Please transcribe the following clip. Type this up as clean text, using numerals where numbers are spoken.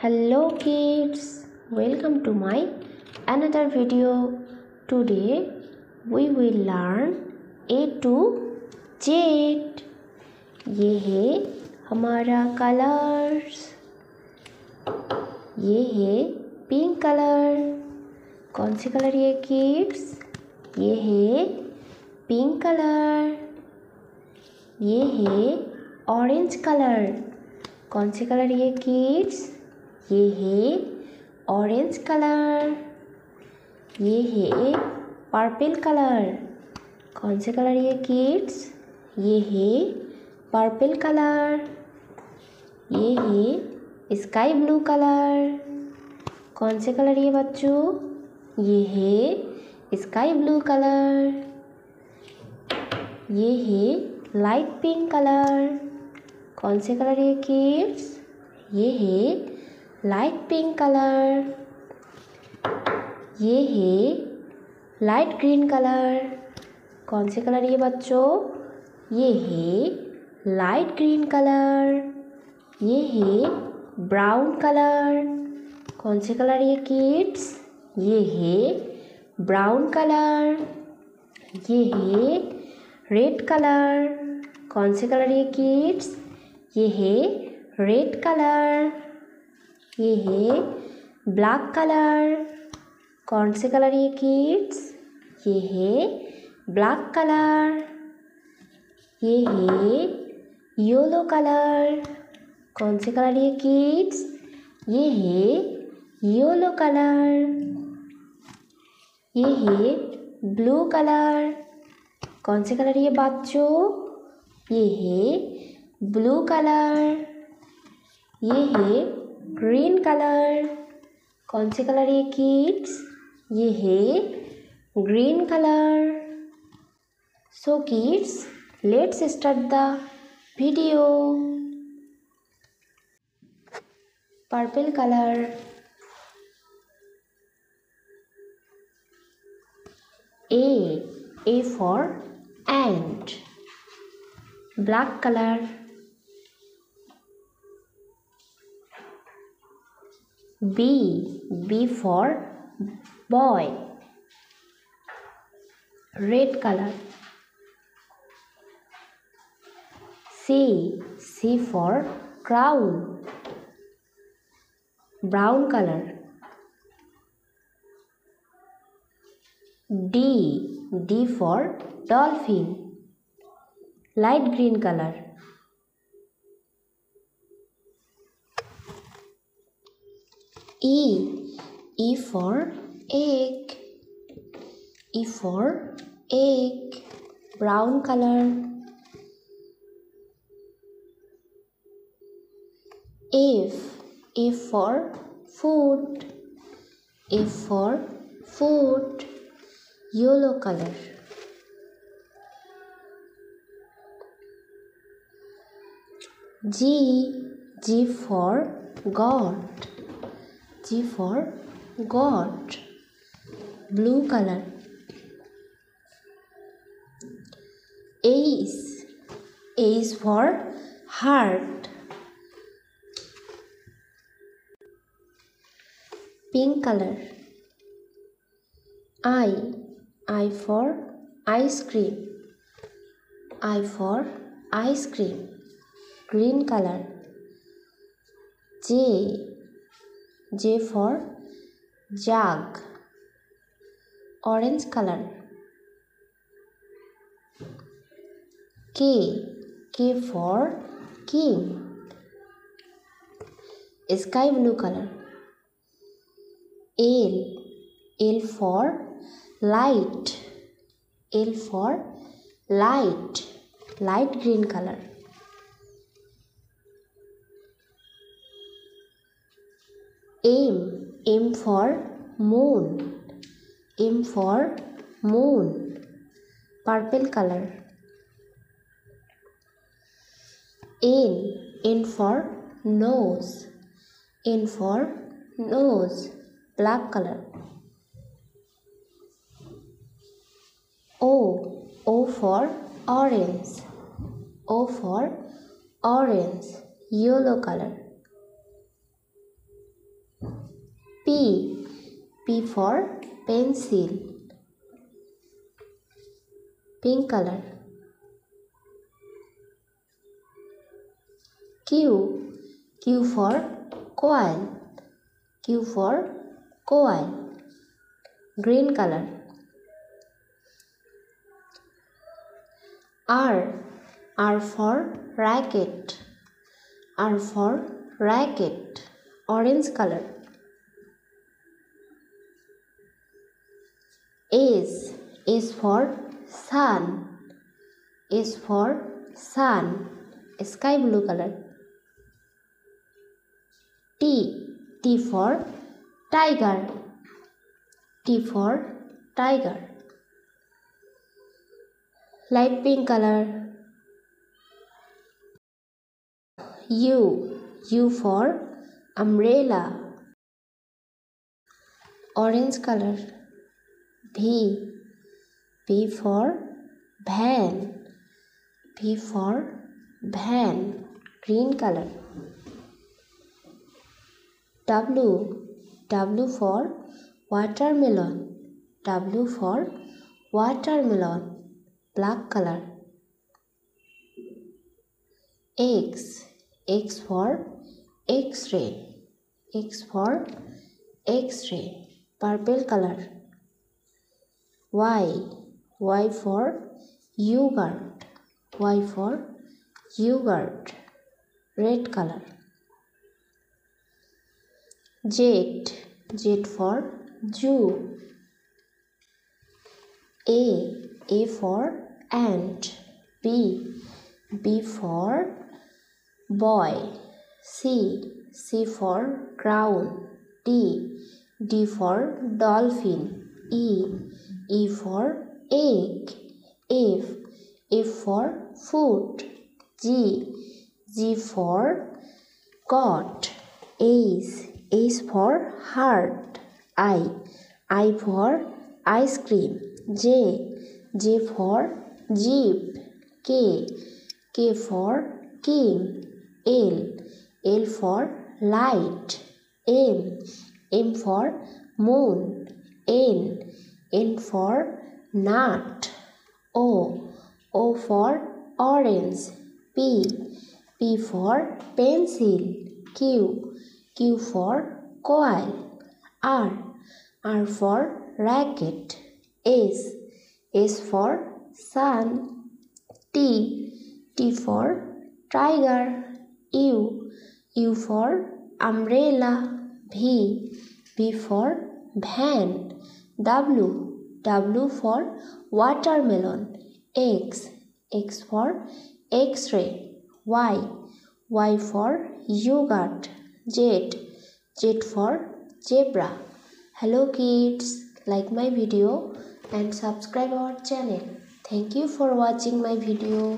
Hello kids, welcome to my another video. Today we will learn A to Z. ये है हमारा colours. ये है पिंक कलर. कौन सी कलर ये किड्स? ये है पिंक कलर. ये है ऑरेंज कलर. कौन सी कलर ये किड्स? ये है ऑरेंज कलर. ये है पर्पल कलर. कौन से कलर ये किड्स? ये है पर्पल कलर. ये है स्काई ब्लू कलर. कौन से कलर ये बच्चों? ये है स्काई ब्लू कलर. ये है लाइट पिंक कलर. कौन से कलर ये किड्स? ये है लाइट पिंक कलर. ये है लाइट ग्रीन कलर. कौन से कलर ये बच्चों? ये है लाइट ग्रीन कलर. ये है ब्राउन कलर. कौन से कलर ये किड्स? ये है ब्राउन कलर. ये है रेड कलर. कौन से कलर ये किड्स? ये है रेड कलर. ये है ब्लैक कलर. कौन से कलर ये किड्स? ये है ब्लैक कलर. ये है येलो कलर. कौन से कलर ये किड्स? ये है येलो कलर. ये है ब्लू कलर. कौन से कलर ये बच्चों? ये है ब्लू कलर. ये है ग्रीन कलर. कौन से कलर ये किड्स? ये है green colour. So kids, let's start the video. Purple color. A for ant. Black color. B for boy. Red color. C for crown. Brown color. D for dolphin. Light green color. E for egg. E for egg. Brown color. F for food. F for food. Yellow color. G for God. G for God. Blue color. H for heart. Pink color. I for ice cream. I for ice cream. Green color. J for jug. Orange color. K for king. Sky blue color. L for light. L for light. Light green color. M for moon. M for moon. Purple color. N for nose. N for nose. Black color. O for orange. O for orange. Yellow color. P. P for pencil. Pink color. Q. Q for coil. Q for coil. Green color. R. R for racket. R for racket. Orange color. S. S for sun. S for sun. Sky blue color. T. T for tiger. T for tiger. Light pink color. U. U for umbrella. Orange color. V. V for van. V for van. Green color. W. W for watermelon. W for watermelon. Black color. X. X for X-ray. X for X-ray. Purple color. Y. Y for yogurt. Y for yogurt. Red color. Z. Z for zoo. A for ant. B. B for boy. C. C for crown. D. D for dolphin. E. E for egg. F. F for foot. G. G for goat. H. H for heart. I for ice cream. J. J for jeep. K. K for king. L. L for light. M. M for moon. N. N for nut. O. O for orange. P. P for pencil. Q. Q for coil. R. R for racket. S. S for sun. T. T for tiger. U. U for umbrella. V. V for van. W. W for watermelon. X. X for X-ray. Y. Y for yogurt. Z. Z for zebra. Hello kids, like my video and subscribe our channel. Thank you for watching my video.